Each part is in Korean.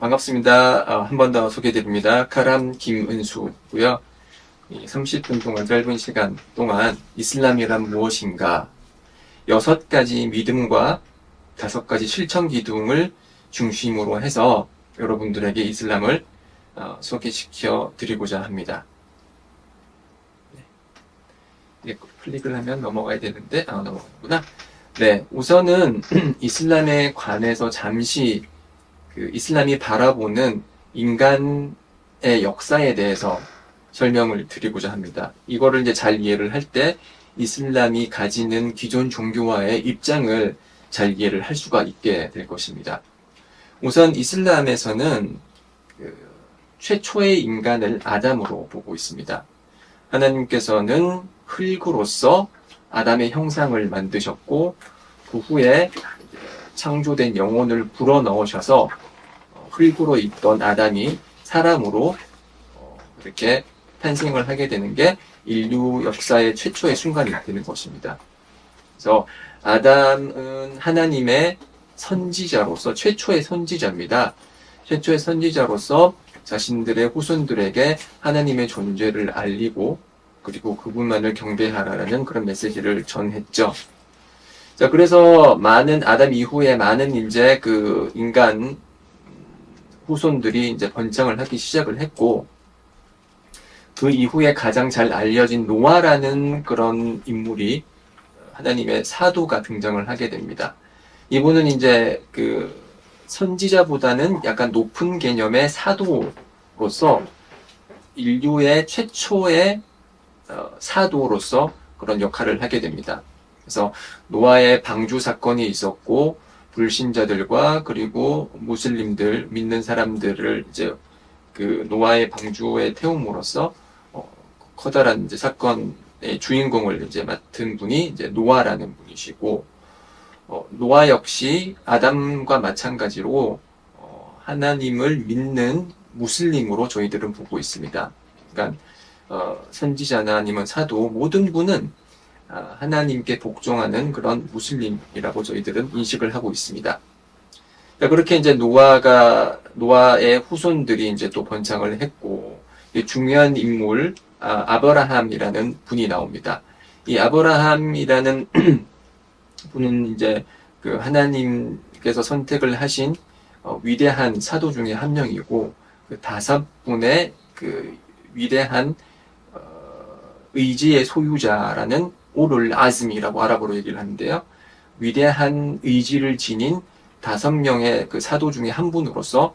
반갑습니다. 한 번 더 소개드립니다. 카람 김은수고요. 30분 동안 짧은 시간 동안 이슬람이란 무엇인가 6가지 믿음과 5가지 실천 기둥을 중심으로 해서 여러분들에게 이슬람을 소개시켜 드리고자 합니다. 네, 클릭을 하면 넘어가야 되는데 넘어가는구나. 네, 우선은 이슬람에 관해서 잠시 이슬람이 바라보는 인간의 역사에 대해서 설명을 드리고자 합니다. 이거를 이제 잘 이해를 할 때 이슬람이 가지는 기존 종교와의 입장을 잘 이해를 할 수가 있게 될 것입니다. 우선 이슬람에서는 최초의 인간을 아담으로 보고 있습니다. 하나님께서는 흙으로서 아담의 형상을 만드셨고 그 후에 창조된 영혼을 불어넣으셔서 흙으로 있던 아담이 사람으로 이렇게 탄생을 하게 되는 게 인류 역사의 최초의 순간이 되는 것입니다. 그래서 아담은 하나님의 선지자로서 최초의 선지자입니다. 최초의 선지자로서 자신들의 후손들에게 하나님의 존재를 알리고 그리고 그분만을 경배하라는 그런 메시지를 전했죠. 자, 그래서 많은 아담 이후에 많은 이제 인간 후손들이 이제 번창을 하기 시작을 했고, 그 이후에 가장 잘 알려진 노아라는 그런 인물이 하나님의 사도가 등장을 하게 됩니다. 이분은 이제 선지자보다는 약간 높은 개념의 사도로서 인류의 최초의 사도로서 그런 역할을 하게 됩니다. 그래서 노아의 방주 사건이 있었고 불신자들과 그리고 무슬림들 믿는 사람들을 이제 노아의 방주에 태움으로써 커다란 이제 사건의 주인공을 이제 맡은 분이 이제 노아라는 분이시고 노아 역시 아담과 마찬가지로 하나님을 믿는 무슬림으로 저희들은 보고 있습니다. 그러니까 선지자나 아니면 사도 모든 분은 하나님께 복종하는 그런 무슬림이라고 저희들은 인식을 하고 있습니다. 그렇게 이제 노아의 후손들이 이제 또 번창을 했고, 중요한 인물, 아브라함이라는 분이 나옵니다. 이 아브라함이라는 분은 이제 하나님께서 선택을 하신 위대한 사도 중에 한 명이고, 5분의 위대한 의지의 소유자라는 오룰 아즘이라고 아랍어로 얘기를 하는데요. 위대한 의지를 지닌 5명의 사도 중에 한 분으로서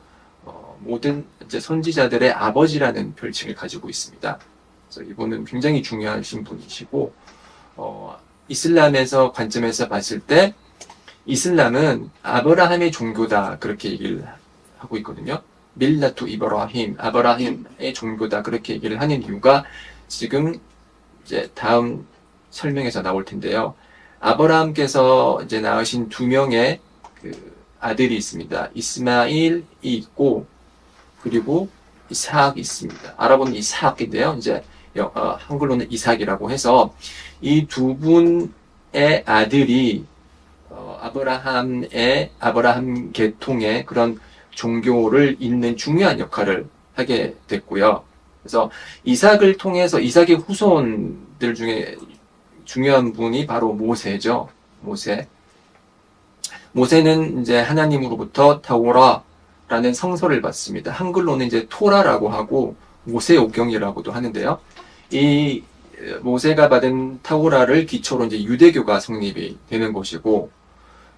모든 이제 선지자들의 아버지라는 별칭을 가지고 있습니다. 그래서 이분은 굉장히 중요하신 분이시고 이슬람에서 관점에서 봤을 때 이슬람은 아브라함의 종교다 그렇게 얘기를 하고 있거든요. 밀라투 이브라힘, 아브라함의 종교다 그렇게 얘기를 하는 이유가 지금 이제 다음 설명에서 나올 텐데요. 아브라함께서 이제 낳으신 2명의 아들이 있습니다. 이스마일이 있고 그리고 이삭이 있습니다. 아랍어는 이삭인데요. 이제 한글로는 이삭이라고 해서 이 2분의 아들이 아브라함 계통의 그런 종교를 잇는 중요한 역할을 하게 됐고요. 그래서 이삭을 통해서 이삭의 후손들 중에 중요한 분이 바로 모세죠. 모세는 이제 하나님으로부터 타오라라는 성서를 받습니다. 한글로는 이제 토라라고 하고 모세오경이라고도 하는데요. 이 모세가 받은 타오라를 기초로 이제 유대교가 성립이 되는 것이고,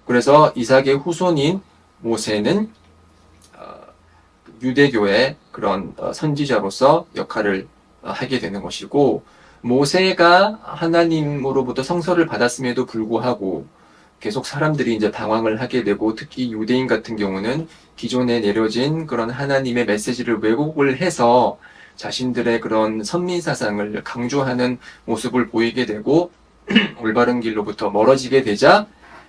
그래서 이삭의 후손인 모세는 유대교의 그런 선지자로서 역할을 하게 되는 것이고, 모세가 하나님으로부터 성서를 받았음에도 불구하고 계속 사람들이 이제 방황을 하게 되고, 특히 유대인 같은 경우는 기존에 내려진 그런 하나님의 메시지를 왜곡을 해서 자신들의 그런 선민 사상을 강조하는 모습을 보이게 되고 올바른 길로부터 멀어지게 되자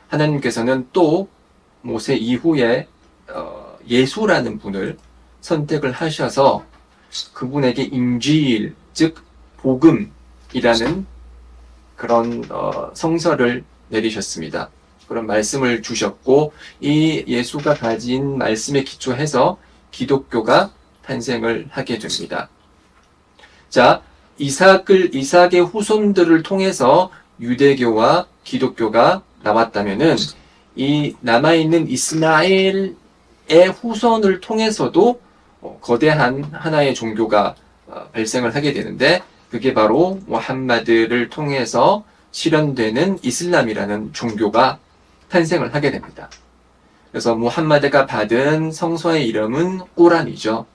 하나님께서는 또 모세 이후에 예수라는 분을 선택을 하셔서 그분에게 인지일, 즉 복음이라는 그런 성서를 내리셨습니다. 그런 말씀을 주셨고, 이 예수가 가진 말씀에 기초해서 기독교가 탄생을 하게 됩니다. 자, 이삭의 후손들을 통해서 유대교와 기독교가 나왔다면은 이 남아있는 이스마엘의 후손을 통해서도 거대한 하나의 종교가 발생을 하게 되는데 그게 바로 무함마드를 통해서 실현되는 이슬람이라는 종교가 탄생을 하게 됩니다. 그래서 무함마드가 받은 성서의 이름은 꾸란이죠.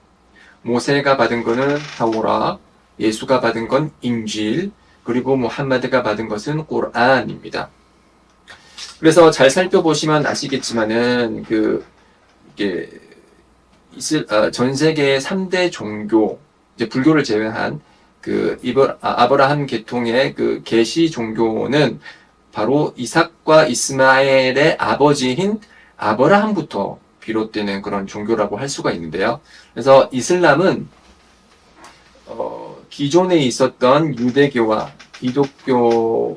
모세가 받은 것은 타우라, 예수가 받은 건 인질, 그리고 무함마드가 받은 것은 꾸란입니다. 그래서 잘 살펴보시면 아시겠지만은 이게 전 세계의 3대 종교, 이제 불교를 제외한 아브라함 계통의 계시 종교는 바로 이삭과 이스마엘의 아버지인 아브라함부터 비롯되는 그런 종교라고 할 수가 있는데요. 그래서 이슬람은 기존에 있었던 유대교와 기독교의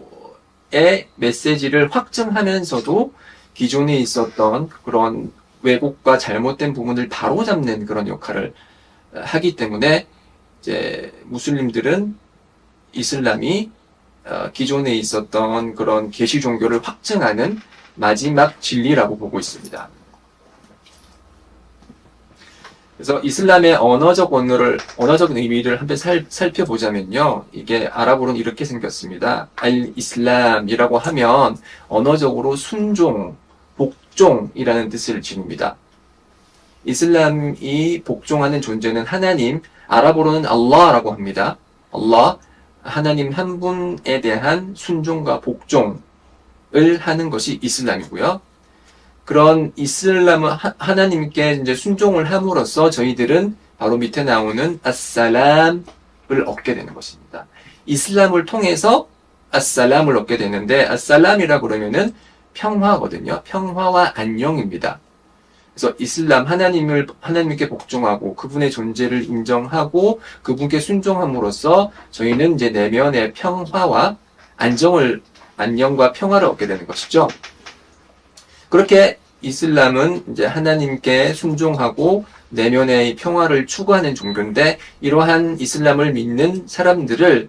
메시지를 확증하면서도 기존에 있었던 그런 왜곡과 잘못된 부분을 바로잡는 그런 역할을 하기 때문에 이제 무슬림들은 이슬람이 기존에 있었던 그런 계시 종교를 확증하는 마지막 진리라고 보고 있습니다. 그래서 이슬람의 언어적 의미를 한번 살펴보자면요. 이게 아랍어로는 이렇게 생겼습니다. 알-이슬람이라고 하면 언어적으로 순종, 복종이라는 뜻을 지닙니다. 이슬람이 복종하는 존재는 하나님, 아랍어로는 알라라고 합니다. 알라, 하나님 한 분에 대한 순종과 복종을 하는 것이 이슬람이고요. 그런 이슬람은 하나님께 이제 순종을 함으로써 저희들은 바로 밑에 나오는 아살람을 얻게 되는 것입니다. 이슬람을 통해서 아살람을 얻게 되는데 아살람이라 그러면은 평화거든요. 평화와 안녕입니다. 그래서 이슬람 하나님께 복종하고 그분의 존재를 인정하고 그분께 순종함으로써 저희는 이제 내면의 평화와 안녕과 평화를 얻게 되는 것이죠. 그렇게 이슬람은 이제 하나님께 순종하고 내면의 평화를 추구하는 종교인데 이러한 이슬람을 믿는 사람들을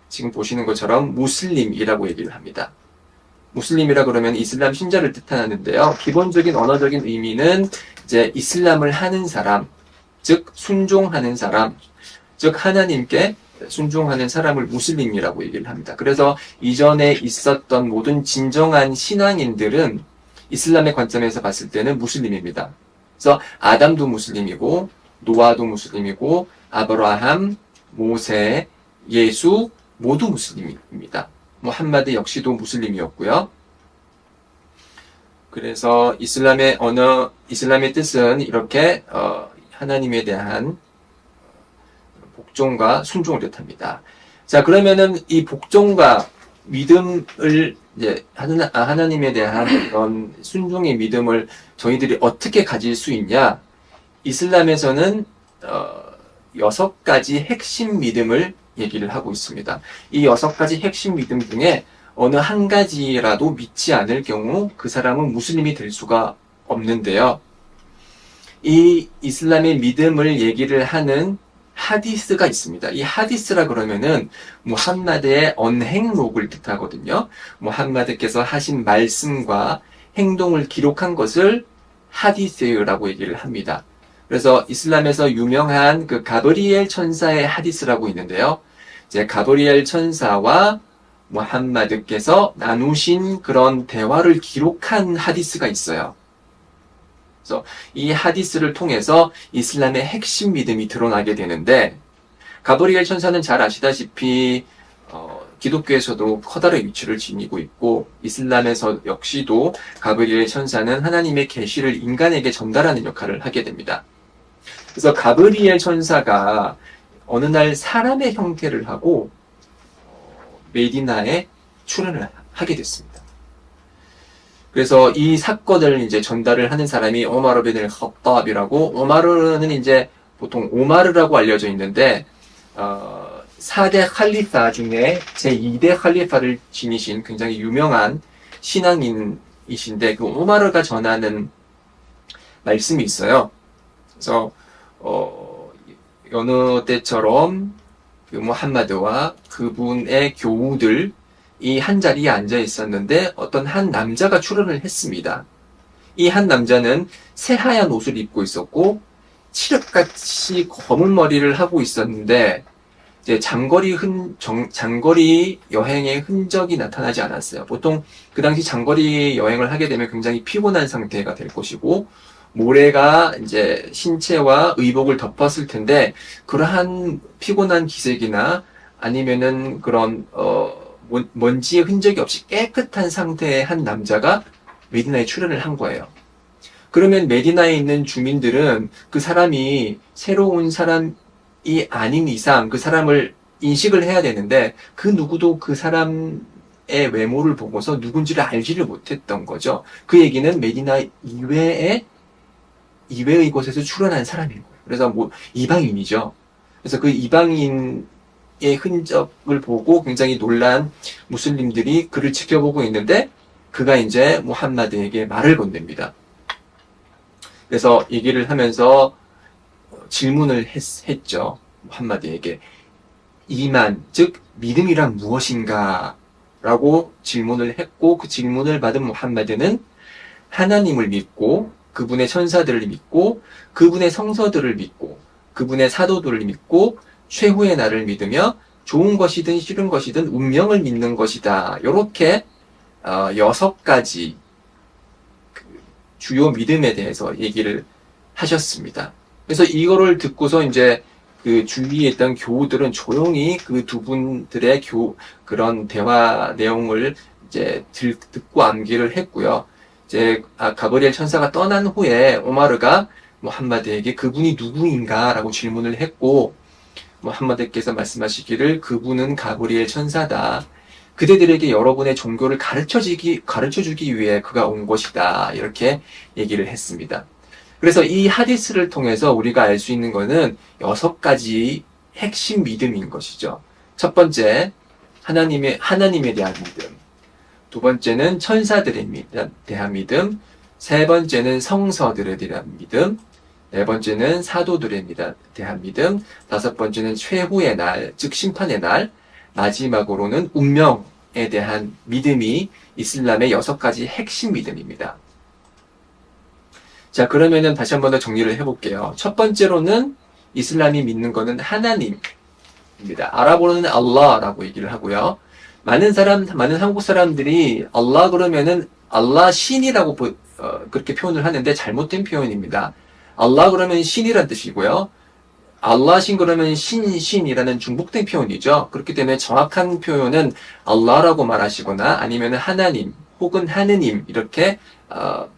지금 보시는 것처럼 무슬림이라고 얘기를 합니다. 무슬림이라 그러면 이슬람 신자를 뜻하는데요. 기본적인 언어적인 의미는 이제 이슬람을 하는 사람, 즉 순종하는 사람, 즉 하나님께 순종하는 사람을 무슬림이라고 얘기를 합니다. 그래서 이전에 있었던 모든 진정한 신앙인들은 이슬람의 관점에서 봤을 때는 무슬림입니다. 그래서 아담도 무슬림이고 노아도 무슬림이고 아브라함, 모세, 예수 모두 무슬림입니다. 무함마드 역시도 무슬림이었고요. 그래서 이슬람의 뜻은 이렇게 하나님에 대한 복종과 순종을 뜻합니다. 자, 그러면은 이 복종과 믿음을 이제 하나님에 대한 그런 순종의 믿음을 저희들이 어떻게 가질 수 있냐? 이슬람에서는 6가지 핵심 믿음을 얘기를 하고 있습니다. 이 6가지 핵심 믿음 중에 어느 한 가지라도 믿지 않을 경우 그 사람은 무슬림이 될 수가 없는데요. 이 이슬람의 믿음을 얘기를 하는 하디스가 있습니다. 이 하디스라 그러면은 무함마드의 언행록을 뜻하거든요. 무함마드께서 하신 말씀과 행동을 기록한 것을 하디스라고 얘기를 합니다. 그래서 이슬람에서 유명한 가브리엘 천사의 하디스라고 있는데요. 이제 가브리엘 천사와 무함마드께서 나누신 그런 대화를 기록한 하디스가 있어요. 그래서 이 하디스를 통해서 이슬람의 핵심 믿음이 드러나게 되는데 가브리엘 천사는 잘 아시다시피 기독교에서도 커다란 위치를 지니고 있고 이슬람에서 역시도 가브리엘 천사는 하나님의 계시를 인간에게 전달하는 역할을 하게 됩니다. 그래서 가브리엘 천사가 어느 날 사람의 형태를 하고 메디나에 출현을 하게 됐습니다. 그래서 이 사건을 이제 전달을 하는 사람이 오마르 빈 al-ख़त्ता비라고, 오마르는 이제 보통 오마르라고 알려져 있는데 4대 칼리파 중에 제2대 칼리파를 지니신 굉장히 유명한 신앙인이신데 그 오마르가 전하는 말씀이 있어요. 그래서 여느 때처럼 그 무함마드와 그분의 교우들 이 한 자리에 앉아 있었는데 어떤 한 남자가 출현을 했습니다. 이 한 남자는 새하얀 옷을 입고 있었고 칠흑같이 검은 머리를 하고 있었는데 이제 장거리 여행의 흔적이 나타나지 않았어요. 보통 그 당시 장거리 여행을 하게 되면 굉장히 피곤한 상태가 될 것이고 모래가 이제 신체와 의복을 덮었을 텐데 그러한 피곤한 기색이나 아니면은 그런 먼지의 흔적이 없이 깨끗한 상태의 한 남자가 메디나에 출현을 한 거예요. 그러면 메디나에 있는 주민들은 그 사람이 새로운 사람이 아닌 이상 그 사람을 인식을 해야 되는데 그 누구도 그 사람의 외모를 보고서 누군지를 알지를 못했던 거죠. 그 얘기는 메디나 이외의 곳에서 출현한 사람인 거예요. 그래서 뭐 이방인이죠. 그래서 그 이방인의 흔적을 보고 굉장히 놀란 무슬림들이 그를 지켜보고 있는데 그가 이제 무함마드에게 말을 건넵니다. 그래서 얘기를 하면서 질문을 했죠. 무함마드에게. 이만, 즉 믿음이란 무엇인가? 라고 질문을 했고 그 질문을 받은 무함마드는 하나님을 믿고 그분의 천사들을 믿고 그분의 성서들을 믿고 그분의 사도들을 믿고 최후의 날을 믿으며 좋은 것이든 싫은 것이든 운명을 믿는 것이다. 이렇게 6가지 주요 믿음에 대해서 얘기를 하셨습니다. 그래서 이거를 듣고서 이제 그 주위에 있던 교우들은 조용히 그 두 분들의 그런 대화 내용을 이제 듣고 암기를 했고요. 이제 가브리엘 천사가 떠난 후에 오마르가 무함마드에게 그분이 누구인가라고 질문을 했고 무함마드께서 말씀하시기를 그분은 가브리엘 천사다. 그대들에게 여러분의 종교를 가르쳐주기 위해 그가 온 것이다. 이렇게 얘기를 했습니다. 그래서 이 하디스를 통해서 우리가 알 수 있는 것은 6가지 핵심 믿음인 것이죠. 첫 번째, 하나님에 대한 믿음. 두 번째는 천사들에 대한 믿음. 세 번째는 성서들에 대한 믿음. 네 번째는 사도들에 대한 믿음. 다섯 번째는 최후의 날, 즉 심판의 날. 마지막으로는 운명에 대한 믿음이 이슬람의 6가지 핵심 믿음입니다. 자, 그러면은 다시 한 번 더 정리를 해볼게요. 첫 번째로는 이슬람이 믿는 것은 하나님입니다. 아랍어로는 알라라고 얘기를 하고요. 많은 한국 사람들이 알라 그러면은 알라 신이라고 그렇게 표현을 하는데 잘못된 표현입니다. 알라 그러면 신이란 뜻이고요. 알라신 그러면 신이라는 중복된 표현이죠. 그렇기 때문에 정확한 표현은 알라라고 말하시거나 아니면 하나님 혹은 하느님 이렇게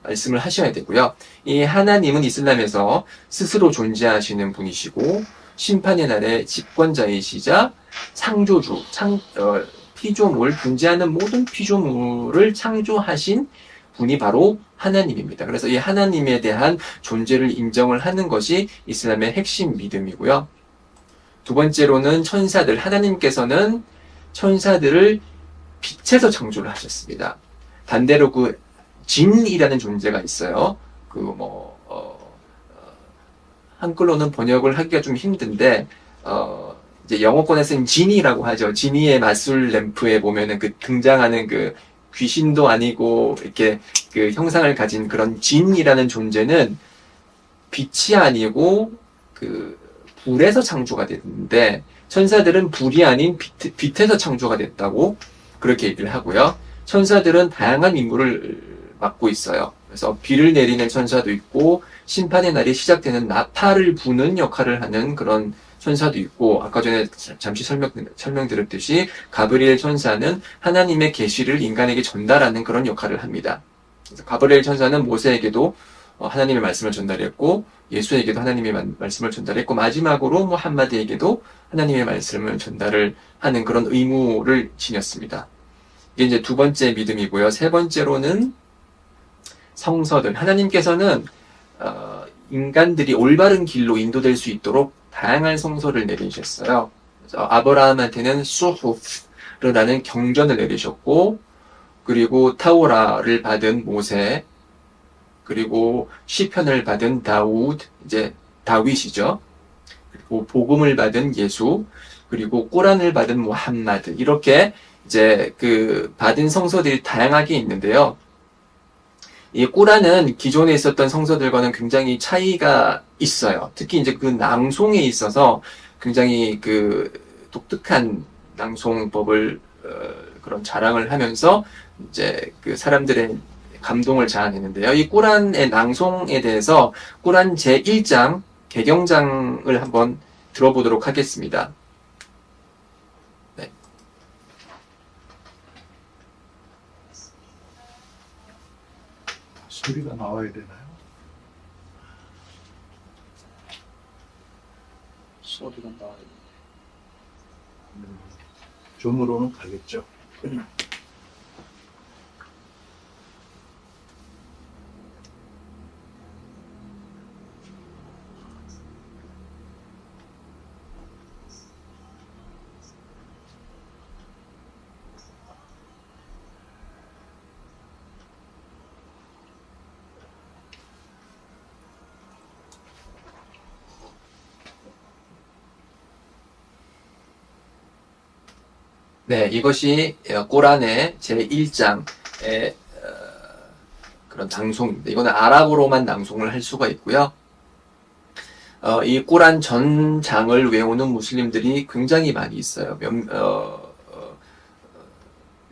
말씀을 하셔야 되고요. 이 하나님은 이슬람에서 스스로 존재하시는 분이시고 심판의 날의 집권자이시자 창조주, 피조물, 존재하는 모든 피조물을 창조하신 분이 바로 하나님입니다. 그래서 이 하나님에 대한 존재를 인정을 하는 것이 이슬람의 핵심 믿음이고요. 두 번째로는 천사들. 하나님께서는 천사들을 빛에서 창조를 하셨습니다. 반대로 그 진이라는 존재가 있어요. 한글로는 번역을 하기가 좀 힘든데 이제 영어권에서는 지니라고 하죠. 지니의 마술 램프에 보면은 그 등장하는 그 귀신도 아니고 이렇게 그 형상을 가진 그런 진이라는 존재는 빛이 아니고 그 불에서 창조가 됐는데 천사들은 불이 아닌 빛에서 창조가 됐다고 그렇게 얘기를 하고요. 천사들은 다양한 임무를 맡고 있어요. 그래서 비를 내리는 천사도 있고 심판의 날이 시작되는 나팔을 부는 역할을 하는 그런 천사도 있고 아까 전에 잠시 설명드렸듯이 가브리엘 천사는 하나님의 계시를 인간에게 전달하는 그런 역할을 합니다. 그래서 가브리엘 천사는 모세에게도 하나님의 말씀을 전달했고 예수에게도 하나님의 말씀을 전달했고 마지막으로 무함마드에게도 하나님의 말씀을 전달을 하는 그런 의무를 지녔습니다. 이게 이제 두 번째 믿음이고요. 세 번째로는 성서들. 하나님께서는 인간들이 올바른 길로 인도될 수 있도록 다양한 성서를 내리셨어요. 그래서 아브라함한테는 수후프라는 경전을 내리셨고, 그리고 타오라를 받은 모세, 그리고 시편을 받은 다우드, 이제 다윗이죠. 그리고 복음을 받은 예수, 그리고 꾸란을 받은 무함마드, 이렇게 이제 그 받은 성서들이 다양하게 있는데요. 이 꾸란은 기존에 있었던 성서들과는 굉장히 차이가 있어요. 특히 이제 그 낭송에 있어서 굉장히 그 독특한 낭송법을 그런 자랑을 하면서 이제 그 사람들의 감동을 자아내는데요. 이 꾸란의 낭송에 대해서 꾸란 제1장 개경장을 한번 들어보도록 하겠습니다. 네. 소리가 나와야 되나요? 소리가 나와야 돼. 줌으로는 가겠죠. 네, 이것이 꾸란의 제1장의 그런 낭송입니다. 이거는 아랍어로만 낭송을 할 수가 있고요. 이 꾸란 전 장을 외우는 무슬림들이 굉장히 많이 있어요.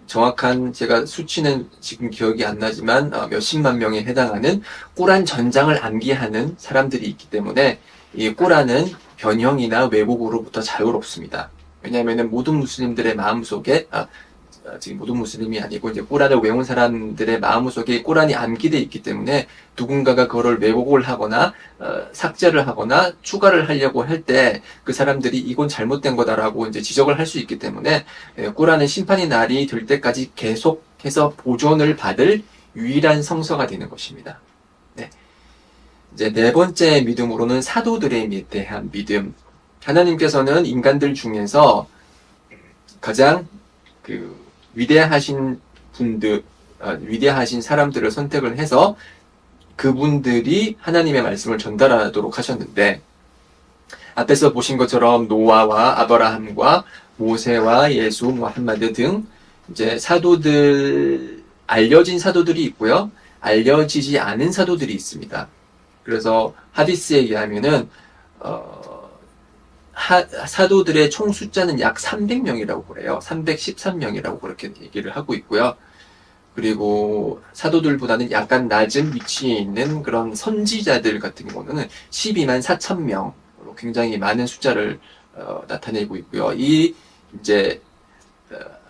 정확한 제가 수치는 지금 기억이 안 나지만 몇십만 명에 해당하는 꾸란 전장을 암기하는 사람들이 있기 때문에 이 꾸란은 변형이나 왜곡으로부터 자유롭습니다. 왜냐하면 모든 무슬림들의 마음속에 지금 모든 무슬림이 아니고 이제 꾸란을 외운 사람들의 마음속에 꾸란이 암기되어 있기 때문에 누군가가 그거를 왜곡을 하거나 삭제를 하거나 추가를 하려고 할 때 그 사람들이 이건 잘못된 거다라고 이제 지적을 할 수 있기 때문에 꾸란은 심판의 날이 될 때까지 계속해서 보존을 받을 유일한 성서가 되는 것입니다. 네. 이제 네 번째 믿음으로는 사도들에 대한 믿음. 하나님께서는 인간들 중에서 가장 그 위대하신 분들, 위대하신 사람들을 선택을 해서 그분들이 하나님의 말씀을 전달하도록 하셨는데, 앞에서 보신 것처럼 노아와 아브라함과 모세와 예수, 무함마드 등 이제 사도들, 알려진 사도들이 있고요. 알려지지 않은 사도들이 있습니다. 그래서 하디스에 의하면은 사도들의 총 숫자는 약 300명이라고 그래요. 313명이라고 그렇게 얘기를 하고 있고요. 그리고 사도들보다는 약간 낮은 위치에 있는 그런 선지자들 같은 경우는 12만 4천 명으로 굉장히 많은 숫자를 나타내고 있고요. 이 이제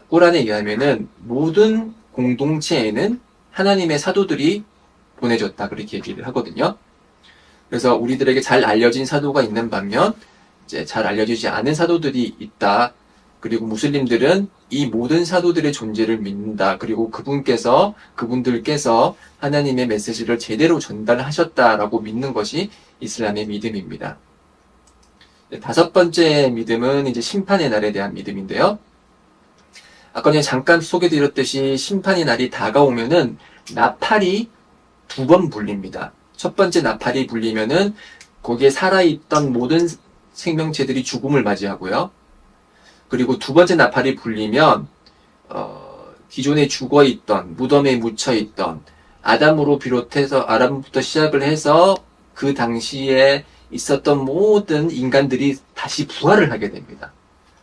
꾸란에 의하면은 모든 공동체에는 하나님의 사도들이 보내줬다 그렇게 얘기를 하거든요. 그래서 우리들에게 잘 알려진 사도가 있는 반면 이제 잘 알려지지 않은 사도들이 있다. 그리고 무슬림들은 이 모든 사도들의 존재를 믿는다. 그리고 그분들께서 하나님의 메시지를 제대로 전달하셨다라고 믿는 것이 이슬람의 믿음입니다. 다섯 번째 믿음은 이제 심판의 날에 대한 믿음인데요. 아까 전에 잠깐 소개드렸듯이 심판의 날이 다가오면은 나팔이 두 번 불립니다. 첫 번째 나팔이 불리면은 거기에 살아있던 모든 생명체들이 죽음을 맞이하고요. 그리고 두 번째 나팔이 불리면 기존에 죽어있던, 무덤에 묻혀있던 아담부터 시작을 해서 그 당시에 있었던 모든 인간들이 다시 부활을 하게 됩니다.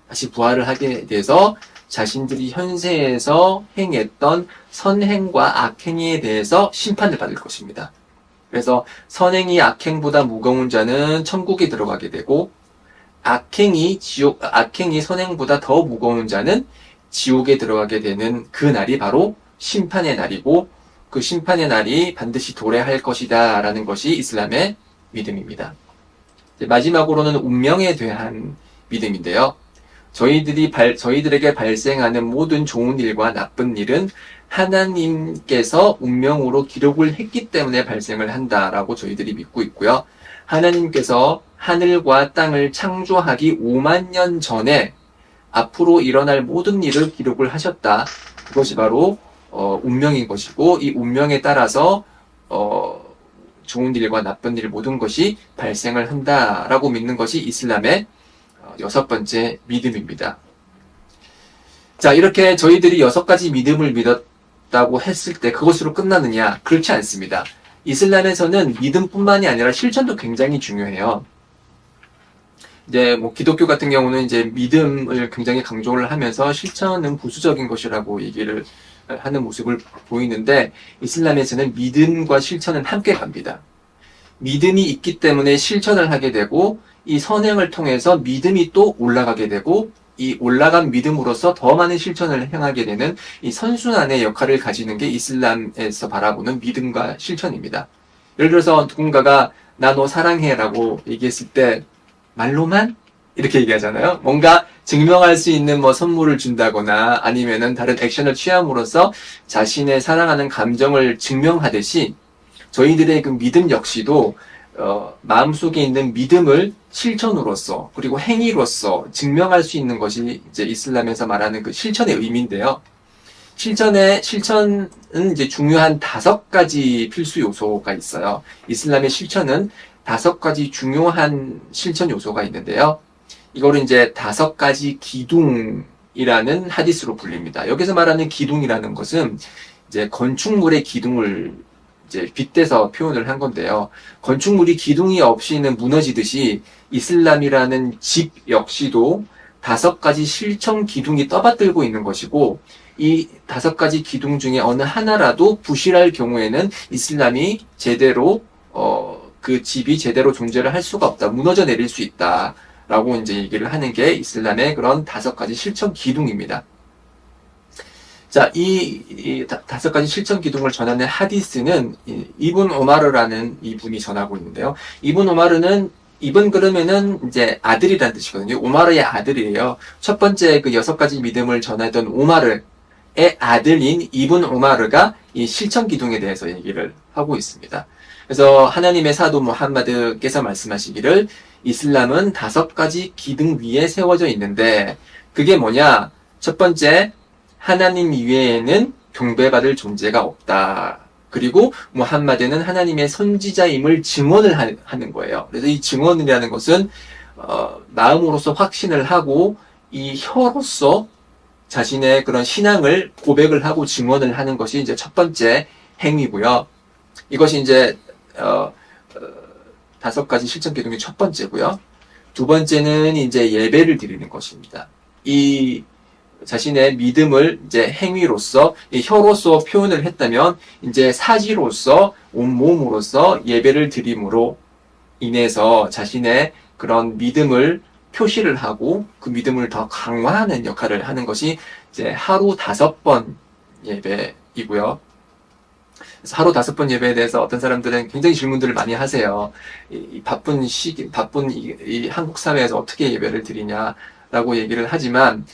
다시 부활을 하게 돼서 자신들이 현세에서 행했던 선행과 악행에 대해서 심판을 받을 것입니다. 그래서 선행이 악행보다 무거운 자는 천국에 들어가게 되고 악행이 선행보다 더 무거운 자는 지옥에 들어가게 되는 그 날이 바로 심판의 날이고 그 심판의 날이 반드시 도래할 것이다 라는 것이 이슬람의 믿음입니다. 마지막으로는 운명에 대한 믿음인데요. 저희들에게 발생하는 모든 좋은 일과 나쁜 일은 하나님께서 운명으로 기록을 했기 때문에 발생을 한다라고 저희들이 믿고 있고요. 하나님께서 하늘과 땅을 창조하기 5만 년 전에 앞으로 일어날 모든 일을 기록을 하셨다. 그것이 바로 운명인 것이고 이 운명에 따라서 좋은 일과 나쁜 일 모든 것이 발생을 한다라고 믿는 것이 이슬람의 여섯 번째 믿음입니다. 자, 이렇게 저희들이 6가지 믿음을 믿었다고 했을 때 그것으로 끝나느냐? 그렇지 않습니다. 이슬람에서는 믿음뿐만이 아니라 실천도 굉장히 중요해요. 이제 뭐 기독교 같은 경우는 이제 믿음을 굉장히 강조를 하면서 실천은 부수적인 것이라고 얘기를 하는 모습을 보이는데, 이슬람에서는 믿음과 실천은 함께 갑니다. 믿음이 있기 때문에 실천을 하게 되고, 이 선행을 통해서 믿음이 또 올라가게 되고, 이 올라간 믿음으로써 더 많은 실천을 행하게 되는 이 선순환의 역할을 가지는 게 이슬람에서 바라보는 믿음과 실천입니다. 예를 들어서 누군가가 나 너 사랑해 라고 얘기했을 때 말로만 이렇게 얘기하잖아요. 뭔가 증명할 수 있는 뭐 선물을 준다거나 아니면은 다른 액션을 취함으로써 자신의 사랑하는 감정을 증명하듯이 저희들의 그 믿음 역시도 마음속에 있는 믿음을 실천으로서 그리고 행위로서 증명할 수 있는 것이 이제 이슬람에서 말하는 그 실천의 의미인데요. 실천은 이제 중요한 5가지 필수 요소가 있어요. 이슬람의 실천은 5가지 중요한 실천 요소가 있는데요. 이거를 이제 5가지 기둥이라는 하디스로 불립니다. 여기서 말하는 기둥이라는 것은 이제 건축물의 기둥을 이제 빗대서 표현을 한 건데요. 건축물이 기둥이 없이는 무너지듯이 이슬람이라는 집 역시도 5가지 실천 기둥이 떠받들고 있는 것이고, 이 5가지 기둥 중에 어느 하나라도 부실할 경우에는 이슬람이 제대로 그 집이 제대로 존재를 할 수가 없다. 무너져 내릴 수 있다. 라고 이제 얘기를 하는 게 이슬람의 그런 5가지 실천 기둥입니다. 자, 이 5가지 실천 기둥을 전하는 하디스는 이븐 오마르라는 이분이 전하고 있는데요. 이븐 오마르는 이븐 그러면은 이제 아들이라는 뜻이거든요. 오마르의 아들이에요. 첫 번째 그 6가지 믿음을 전하던 오마르의 아들인 이븐 오마르가 이 실천 기둥에 대해서 얘기를 하고 있습니다. 그래서 하나님의 사도 무함마드께서 말씀하시기를 이슬람은 5가지 기둥 위에 세워져 있는데 그게 뭐냐? 첫 번째, 하나님 이외에는 경배받을 존재가 없다. 그리고 무함마드는 하나님의 선지자임을 증언을 하는 거예요. 그래서 이 증언이라는 것은 마음으로서 확신을 하고 이 혀로서 자신의 그런 신앙을 고백을 하고 증언을 하는 것이 이제 첫 번째 행위고요. 이것이 이제 5가지 실천 기둥의 첫 번째고요. 두 번째는 이제 예배를 드리는 것입니다. 이 자신의 믿음을 이제 행위로서, 이 혀로서 표현을 했다면, 이제 사지로서, 온몸으로서 예배를 드림으로 인해서 자신의 그런 믿음을 표시를 하고, 그 믿음을 더 강화하는 역할을 하는 것이 이제 하루 5번 예배이고요. 그래서 하루 5번 예배에 대해서 어떤 사람들은 굉장히 질문들을 많이 하세요. 이 바쁜 이 한국 사회에서 어떻게 예배를 드리냐라고 얘기를 하지만,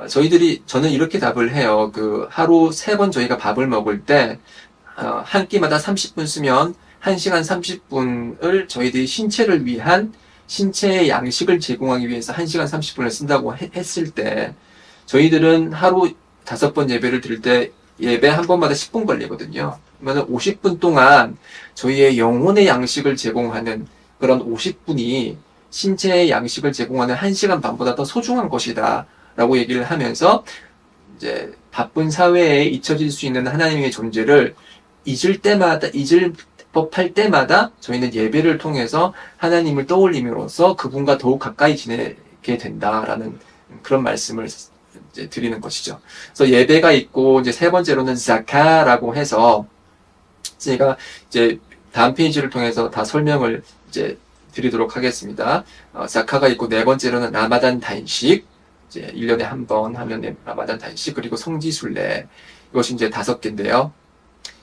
저는 이렇게 답을 해요. 그 하루 3번 저희가 밥을 먹을 때 한 끼마다 30분 쓰면 1시간 30분을 저희들이 신체를 위한 신체의 양식을 제공하기 위해서 1시간 30분을 쓴다고 했을 때, 저희들은 하루 5번 예배를 드릴 때 예배 한 번마다 10분 걸리거든요. 그러면 50분 동안 저희의 영혼의 양식을 제공하는 그런 50분이 신체의 양식을 제공하는 1시간 반보다 더 소중한 것이다. 라고 얘기를 하면서 이제 바쁜 사회에 잊혀질 수 있는 하나님의 존재를 잊을 법할 때마다 저희는 예배를 통해서 하나님을 떠올림으로써 그분과 더욱 가까이 지내게 된다라는 그런 말씀을 이제 드리는 것이죠. 그래서 예배가 있고 이제 3번째로는 자카라고 해서 제가 이제 다음 페이지를 통해서 다 설명을 이제 드리도록 하겠습니다. 자카가 있고 4번째로는 라마단 단식. 이제 1년에 한 번 하면 라마단 단식, 그리고 성지순례, 이것이 이제 5개인데요.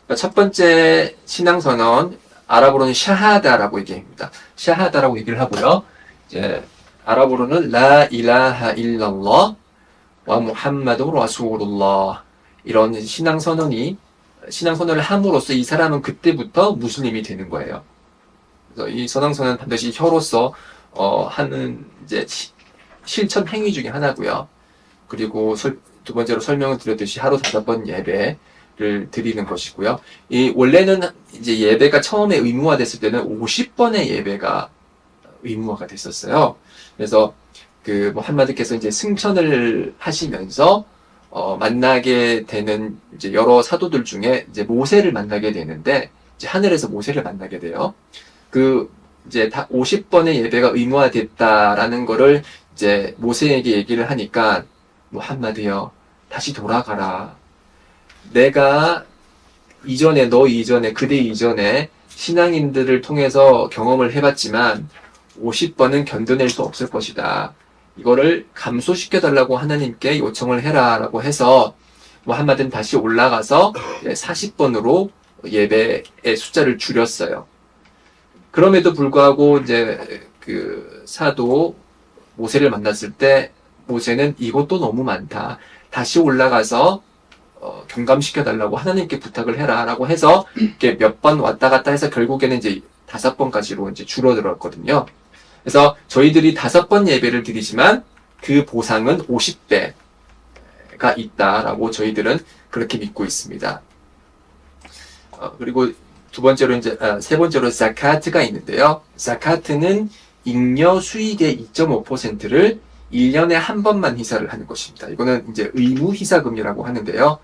그러니까 첫 번째 신앙선언, 아랍어로는 샤하다라고 얘기합니다. 샤하다라고 얘기를 하고요. 이제 아랍어로는 라 일라하 일랄lah 와 무함마두 라술ullah, 이런 신앙선언을 함으로써 이 사람은 그때부터 무슬림이 되는 거예요. 그래서 이 신앙선언은 반드시 혀로서 하는 이제 실천 행위 중에 하나고요. 그리고 2번째로 설명을 드렸듯이 하루 5번 예배, 드리는 것이고요. 이 원래는 이제 예배가 처음에 의무화됐을 때는 50번의 예배가 의무화가 됐었어요. 그래서 그 무함마드께서 이제 승천을 하시면서 만나게 되는 이제 여러 사도들 중에 이제 모세를 만나게 되는데 이제 하늘에서 모세를 만나게 돼요. 그 이제 다 50번의 예배가 의무화됐다라는 거를 이제 모세에게 얘기를 하니까 무함마드여 다시 돌아가라. 내가 너 이전에 그대 이전에 신앙인들을 통해서 경험을 해봤지만 50번은 견뎌낼 수 없을 것이다. 이거를 감소시켜달라고 하나님께 요청을 해라라고 해서 무함마드는 다시 올라가서 40번으로 예배의 숫자를 줄였어요. 그럼에도 불구하고 이제 그 사도 모세를 만났을 때 모세는 이것도 너무 많다. 다시 올라가서 경감시켜달라고 하나님께 부탁을 해라라고 해서 이렇게 몇 번 왔다 갔다 해서 결국에는 이제 5번까지로 이제 줄어들었거든요. 그래서 저희들이 5번 예배를 드리지만 그 보상은 50배가 있다라고 저희들은 그렇게 믿고 있습니다. 그리고 세 번째로 자카트가 있는데요. 자카트는 잉여 수익의 2.5%를 1년에 한 번만 희사를 하는 것입니다. 이거는 이제 의무 희사금이라고 하는데요.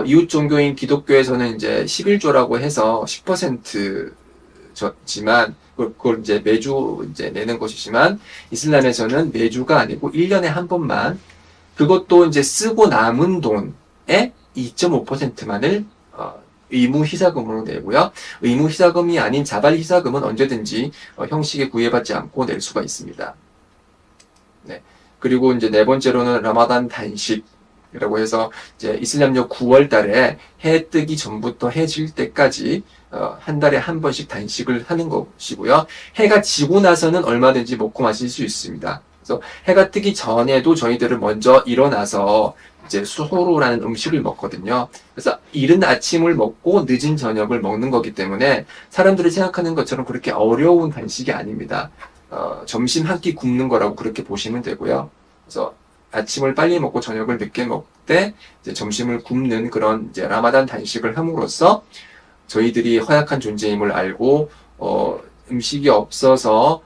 이웃 종교인 기독교에서는 이제 11조라고 해서 10%지만 그걸 이제 매주 이제 내는 것이지만 이슬람에서는 매주가 아니고 1년에 한 번만 그것도 이제 쓰고 남은 돈의 2.5%만을 의무 희사금으로 내고요. 의무 희사금이 아닌 자발 희사금은 언제든지 형식에 구애받지 않고 낼 수가 있습니다. 네. 그리고 이제 네 번째로는 라마단 단식이라고 해서 이제 이슬람력 9월 달에 해 뜨기 전부터 해 질 때까지 한 달에 한 번씩 단식을 하는 것이고요. 해가 지고 나서는 얼마든지 먹고 마실 수 있습니다. 그래서 해가 뜨기 전에도 저희들은 먼저 일어나서 이제 수호로라는 음식을 먹거든요. 그래서 이른 아침을 먹고 늦은 저녁을 먹는 거기 때문에 사람들이 생각하는 것처럼 그렇게 어려운 단식이 아닙니다. 점심 한 끼 굶는 거라고 그렇게 보시면 되고요. 그래서 아침을 빨리 먹고 저녁을 늦게 먹되 이제 점심을 굶는 그런 이제 라마단 단식을 함으로써 저희들이 허약한 존재임을 알고 음식이 없어서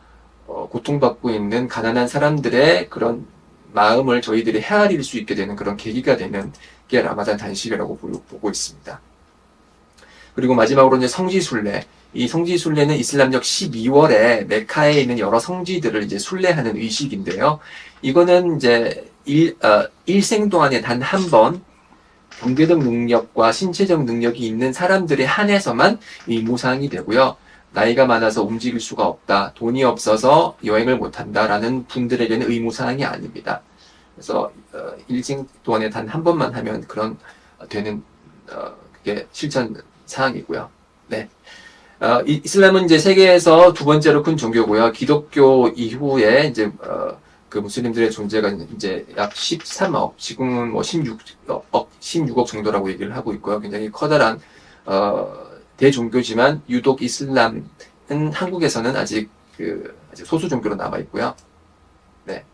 고통받고 있는 가난한 사람들의 그런 마음을 저희들이 헤아릴 수 있게 되는 그런 계기가 되는 게 라마단 단식이라고 보고 있습니다. 그리고 마지막으로 이제 성지순례. 이 성지순례는 이슬람력 12월에 메카에 있는 여러 성지들을 이제 순례하는 의식인데요. 이거는 이제 일생 동안에 단 한 번 경제적 능력과 신체적 능력이 있는 사람들에 한해서만 의무사항이 되고요. 나이가 많아서 움직일 수가 없다, 돈이 없어서 여행을 못한다라는 분들에게는 의무사항이 아닙니다. 그래서 일생 동안에 단 한 번만 하면 그런 되는 그게 실천 사항이고요. 네. 이슬람은 이제 세계에서 두 번째로 큰 종교고요. 기독교 이후에 이제 그 무슬림들의 존재가 이제 약 13억, 지금은 뭐 16억 정도라고 얘기를 하고 있고요. 굉장히 커다란 대종교지만 유독 이슬람은 한국에서는 아직 아직 소수 종교로 남아 있고요. 네.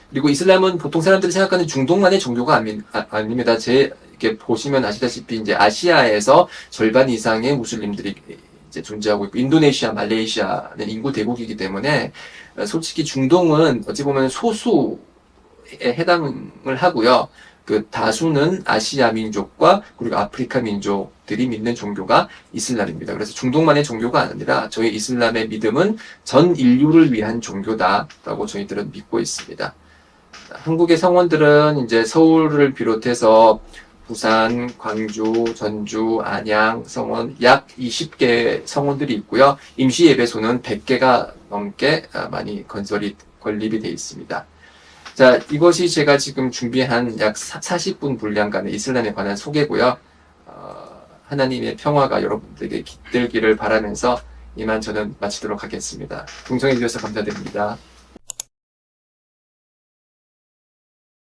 그리고 이슬람은 보통 사람들이 생각하는 중동만의 종교가 아닙니다. 이렇게 보시면 아시다시피 이제 아시아에서 절반 이상의 무슬림들이 이제 존재하고 있고, 인도네시아, 말레이시아는 인구 대국이기 때문에 솔직히 중동은 어찌 보면 소수에 해당을 하고요. 그 다수는 아시아 민족과 그리고 아프리카 민족들이 믿는 종교가 이슬람입니다. 그래서 중동만의 종교가 아니라 저희 이슬람의 믿음은 전 인류를 위한 종교다라고 저희들은 믿고 있습니다. 한국의 성원들은 이제 서울을 비롯해서 부산, 광주, 전주, 안양 성원 약 20개 성원들이 있고요. 임시 예배소는 100개가 넘게 많이 건립이 되어 있습니다. 자, 이것이 제가 지금 준비한 약 40분 분량간의 이슬람에 관한 소개고요. 하나님의 평화가 여러분들에게 깃들기를 바라면서 이만 저는 마치도록 하겠습니다. 동정해 주셔서 감사드립니다.